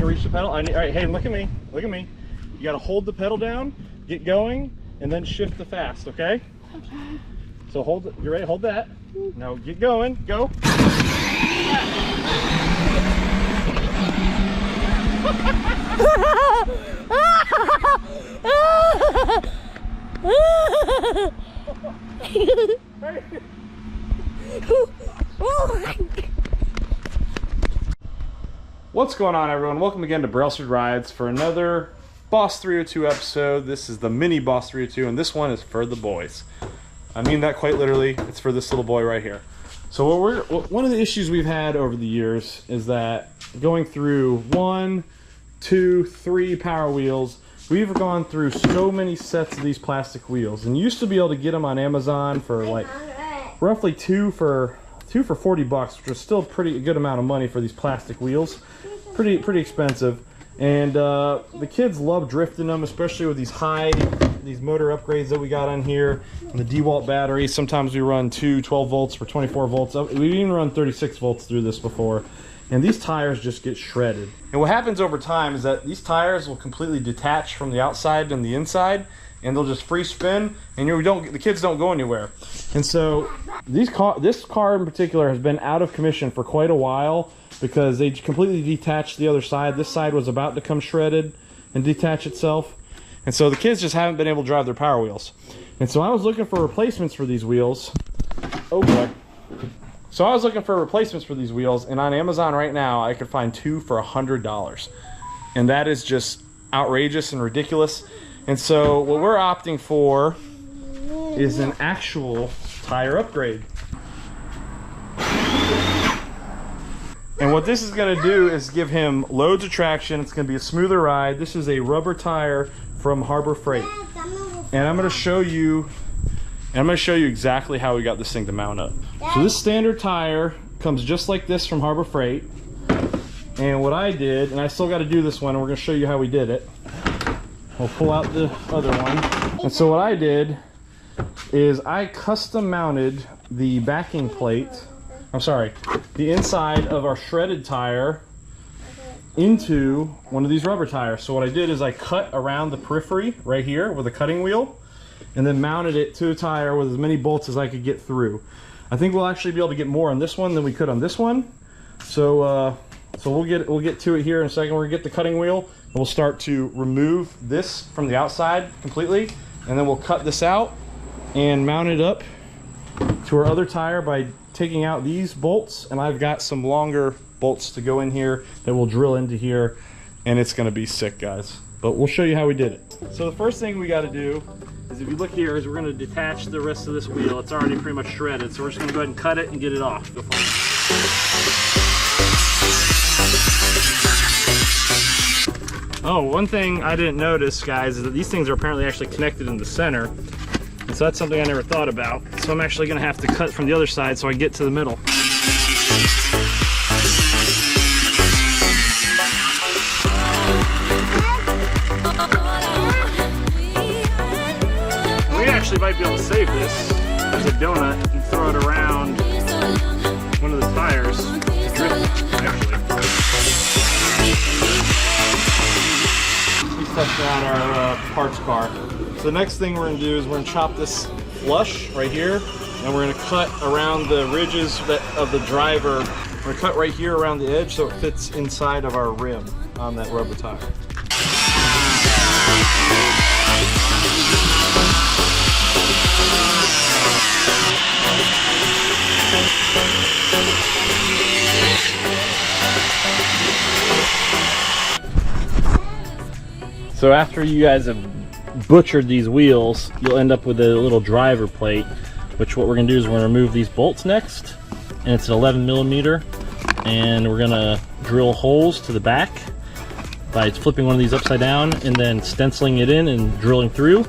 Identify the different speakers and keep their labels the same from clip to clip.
Speaker 1: can reach the pedal. All right, hey, look at me. Look at me. You got to hold the pedal down, get going, and then shift the fast, okay?
Speaker 2: Okay.
Speaker 1: So hold it. You ready? Hold that. Now get going. Go. What's going on, everyone? Welcome again to Brailsford Rides for another Boss 302 episode. This is the mini Boss 302, and this one is for the boys. I mean that quite literally. It's for this little boy right here. So one of the issues we've had over the years is that going through 1, 2, 3 power wheels, we've gone through so many sets of these plastic wheels, and you used to be able to get them on Amazon for like roughly two for $40, which was still a pretty good amount of money for these plastic wheels. Pretty expensive. And the kids love drifting them, especially with these motor upgrades that we got on here, and the Dewalt batteries. Sometimes we run 12 volts for 24 volts. We've even run 36 volts through this before. And these tires just get shredded. And what happens over time is that these tires will completely detach from the outside and the inside, and they'll just free spin, and the kids don't go anywhere. And so this car in particular has been out of commission for quite a while because they completely detached the other side. This side was about to come shredded and detach itself. And so the kids just haven't been able to drive their power wheels. And so I was looking for replacements for these wheels. Oh boy. So I was looking for replacements for these wheels, and on Amazon right now I could find 2 for $100. And that is just outrageous and ridiculous. And so what we're opting for is an actual tire upgrade. And what this is going to do is give him loads of traction. It's going to be a smoother ride. This is a rubber tire from Harbor Freight. And I'm going to show you exactly how we got this thing to mount up. So this standard tire comes just like this from Harbor Freight. And what I did, and I still got to do this one, and we're going to show you how we did it. We'll pull out the other one. And so what I did is I custom mounted the backing plate, the inside of our shredded tire into one of these rubber tires. So what I did is I cut around the periphery right here with a cutting wheel, and then mounted it to a tire with as many bolts as I could get through. I think we'll actually be able to get more on this one than we could on this one. So we'll get to it here in a second. We're gonna get the cutting wheel, and we'll start to remove this from the outside completely, and then we'll cut this out and mount it up to our other tire by taking out these bolts. And I've got some longer bolts to go in here that will drill into here, and it's gonna be sick, guys. But we'll show you how we did it. So the first thing we got to do is, if you look here, is we're going to detach the rest of this wheel. It's already pretty much shredded, so we're just going to go ahead and cut it and get it off. Oh, one thing I didn't notice, guys, is that these things are apparently actually connected in the center. And so that's something I never thought about. So I'm actually going to have to cut from the other side so I get to the middle. We might be able to save this as a donut and throw it around one of the tires to drift, actually. We tested out our parts car. So the next thing we're going to do is we're going to chop this flush right here, and we're going to cut around the ridges of the driver. We're going to cut right here around the edge so it fits inside of our rim on that rubber tire. So after you guys have butchered these wheels, you'll end up with a little driver plate, which what we're going to do is we're going to remove these bolts next, and it's an 11mm, and we're going to drill holes to the back by flipping one of these upside down and then stenciling it in and drilling through,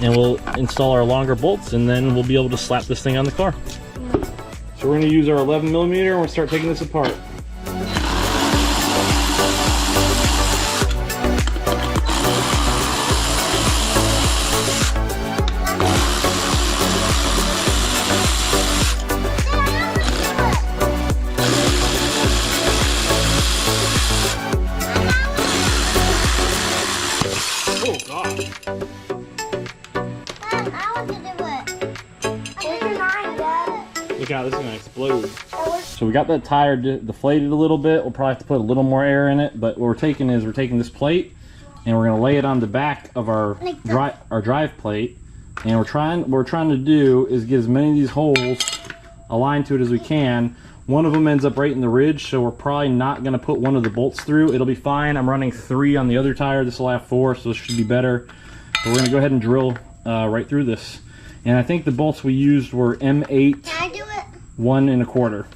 Speaker 1: and we'll install our longer bolts, and then we'll be able to slap this thing on the car. So we're going to use our 11mm and we'll start taking this apart. Look out, this is gonna explode. So we got that tire deflated a little bit. We'll probably have to put a little more air in it, but what we're taking this plate and we're gonna lay it on the back of our drive plate. And what we're trying to do is get as many of these holes aligned to it as we can. One of them ends up right in the ridge, so we're probably not gonna put one of the bolts through. It'll be fine. I'm running 3 on the other tire. This will have 4, so this should be better. But we're gonna go ahead and drill right through this. And I think the bolts we used were M8.
Speaker 2: Can I do it?
Speaker 1: 1 1/4.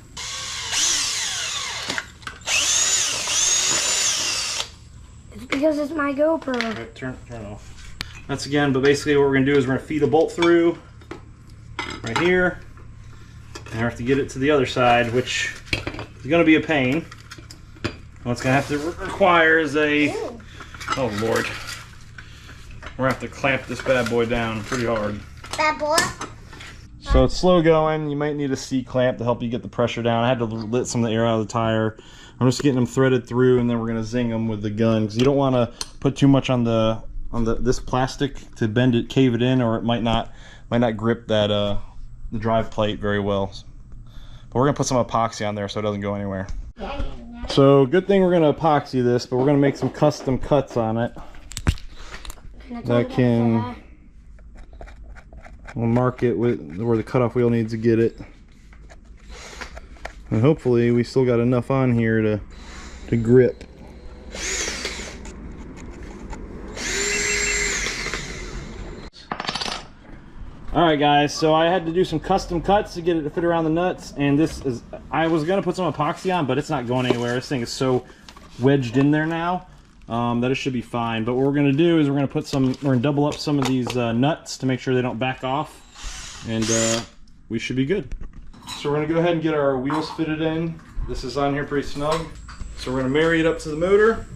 Speaker 2: It's because it's my GoPro.
Speaker 1: Right, turn off. That's again, but basically what we're gonna do is we're gonna feed a bolt through right here. And we have to get it to the other side, which is gonna be a pain. What's gonna have to require is a, oh Lord. We're gonna have to clamp this bad boy down pretty hard.
Speaker 2: Bad boy?
Speaker 1: So it's slow going. You might need a C-clamp to help you get the pressure down. I had to let some of the air out of the tire. I'm just getting them threaded through, and then we're gonna zing them with the gun, because you don't want to put too much on this plastic to bend it, cave it in, or it might not grip that the drive plate very well. But we're gonna put some epoxy on there so it doesn't go anywhere. So good thing we're gonna epoxy this, but we're gonna make some custom cuts on it that can. We'll mark it with where the cutoff wheel needs to get it. And hopefully we still got enough on here to grip. Alright guys, so I had to do some custom cuts to get it to fit around the nuts, and I was going to put some epoxy on, but it's not going anywhere. This thing is so wedged in there now that it should be fine. But what we're going to do is we're going to double up some of these nuts to make sure they don't back off, and we should be good. So we're going to go ahead and get our wheels fitted in. This is on here pretty snug. So we're going to marry it up to the motor.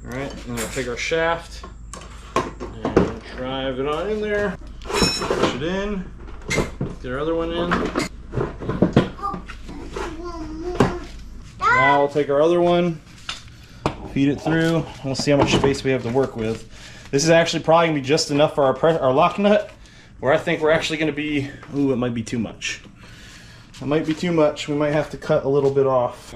Speaker 1: Alright, and we'll take our shaft and drive it on in there. Push it in. Get our other one in. Now we'll take our other one, feed it through, and we'll see how much space we have to work with. This is actually probably going to be just enough for our lock nut, where I think we're actually going to be, ooh, it might be too much. It might be too much. We might have to cut a little bit off.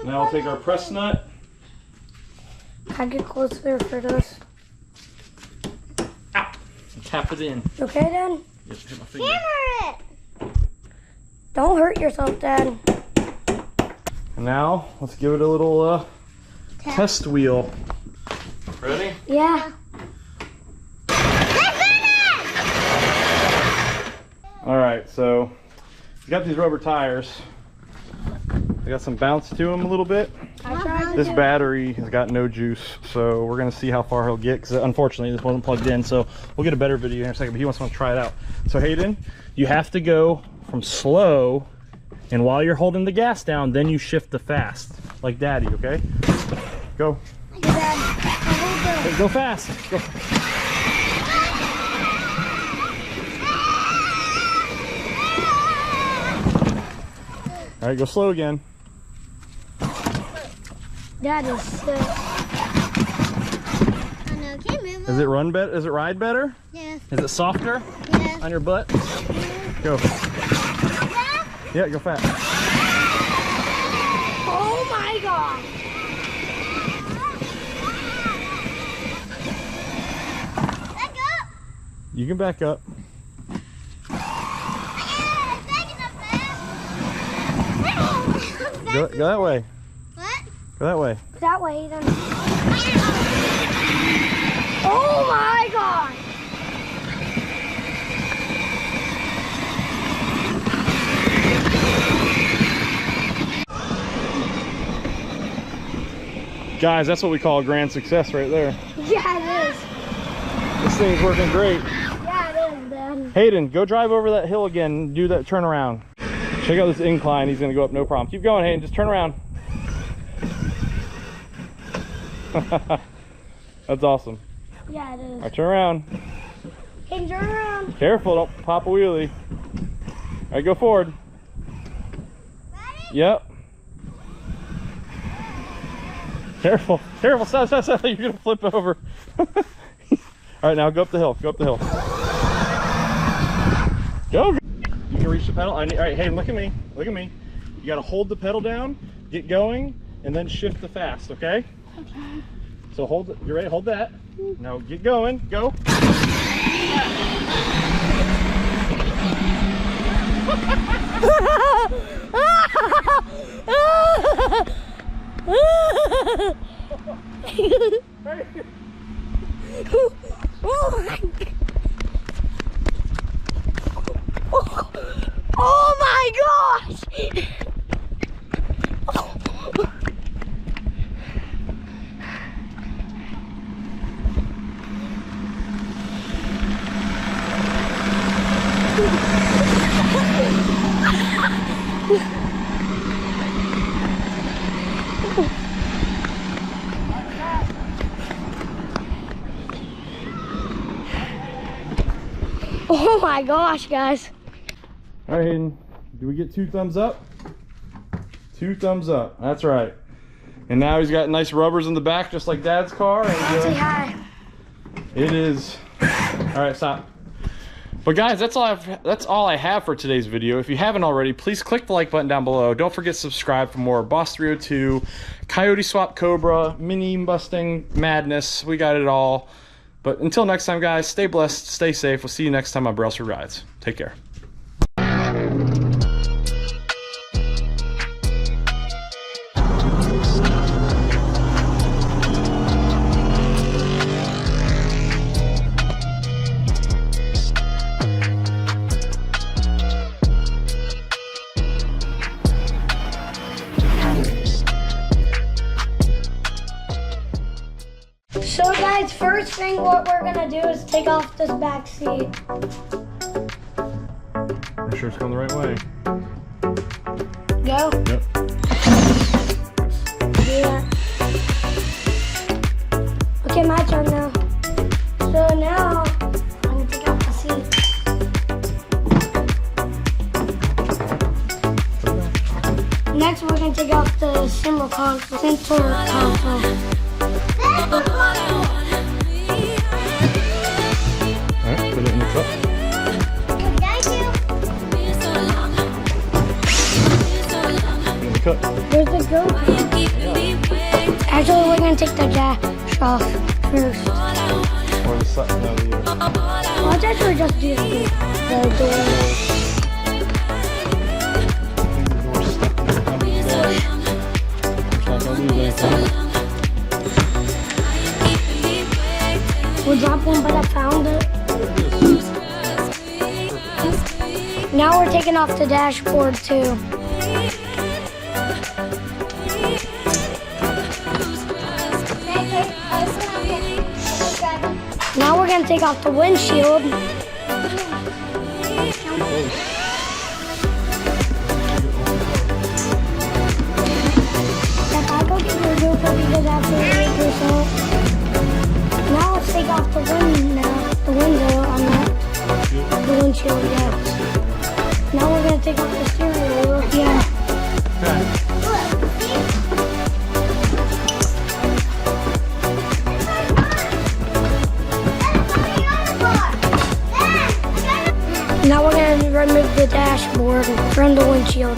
Speaker 1: Now we'll take our press nut.
Speaker 2: I get closer for this.
Speaker 1: Ow! Tap it in.
Speaker 2: Okay, Dad?
Speaker 1: Yep, hit my finger.
Speaker 2: Hammer it! Don't hurt yourself, Dad.
Speaker 1: And now, let's give it a little test wheel. Ready?
Speaker 2: Yeah.
Speaker 1: Alright, so we got these rubber tires. They got some bounce to them a little bit. This battery has got no juice, so we're going to see how far he'll get, because unfortunately this wasn't plugged in, so we'll get a better video in a second, but he wants to try it out. So Hayden, you have to go from slow, and while you're holding the gas down, then you shift to fast, like Daddy, okay? Go. Hey, go fast. Go. All right, go slow again.
Speaker 2: That is sick.
Speaker 1: Does it run better? Does it ride better?
Speaker 2: Yes.
Speaker 1: Is it softer?
Speaker 2: Yes.
Speaker 1: On your butt? Go. Yeah, go fast.
Speaker 2: Oh my god. Back up.
Speaker 1: You can back up. Go that way.
Speaker 2: What?
Speaker 1: Go that way.
Speaker 2: That way then. Oh my god!
Speaker 1: Guys, that's what we call a grand success right there.
Speaker 2: Yeah, it is.
Speaker 1: This thing's working great.
Speaker 2: Yeah, it is, Dad.
Speaker 1: Hayden, go drive over that hill again and do that turnaround. Check out this incline. He's going to go up no problem. Keep going, Hayden. Just turn around. That's awesome.
Speaker 2: Yeah, it is.
Speaker 1: All right, turn around.
Speaker 2: Hey, turn around.
Speaker 1: Careful, don't pop a wheelie. All right, go forward. Yep. Careful, careful, stop, you're gonna flip over. All right, now go up the hill, go up the hill. Go. You can reach the pedal. All right, hey, look at me, look at me. You gotta hold the pedal down, get going, and then shift the fast, okay? Okay. So hold it, you ready? Hold that. Now get going, go.
Speaker 2: Oh my gosh! Oh my gosh, guys.
Speaker 1: All right, Hayden, do we get 2 thumbs up? 2 thumbs up, that's right. And now he's got nice rubbers in the back, just like Dad's car. And,
Speaker 2: Say hi.
Speaker 1: It is. All right, stop. But guys, that's all I have for today's video. If you haven't already, please click the like button down below. Don't forget to subscribe for more Boss 302, Coyote Swap Cobra, Mini Mustang madness. We got it all. But until next time, guys, stay blessed, stay safe. We'll see you next time on Brailsford Rides. Take care.
Speaker 2: So guys, first thing what we're gonna do is take off this back seat.
Speaker 1: Are you sure it's going the right way?
Speaker 2: Go.
Speaker 1: Yep.
Speaker 2: Yeah. Okay, my turn now. So now I'm gonna take off the seat. Next, we're gonna take off the center console.
Speaker 1: Alright, put it in the cup.
Speaker 2: Thank you.
Speaker 1: Put it in the cup.
Speaker 2: There's the go. Actually, we're gonna take the jack off first.
Speaker 1: Or the side, no, the
Speaker 2: Let's actually just do the door.
Speaker 1: I think the door's stuck in the dash. It's not gonna lose anything.
Speaker 2: We'll drop one, but I found it. Now we're taking off the dashboard too. Now we're gonna take off the windshield. If I go get your GoPro because after now let's take off the window on that. The windshield, yeah. Now we're gonna take off the steering wheel. Yeah.
Speaker 1: Okay.
Speaker 2: Now we're gonna remove the dashboard from the windshield.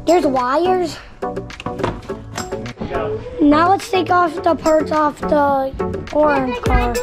Speaker 2: There's wires. Now let's take off the parts off the orange car.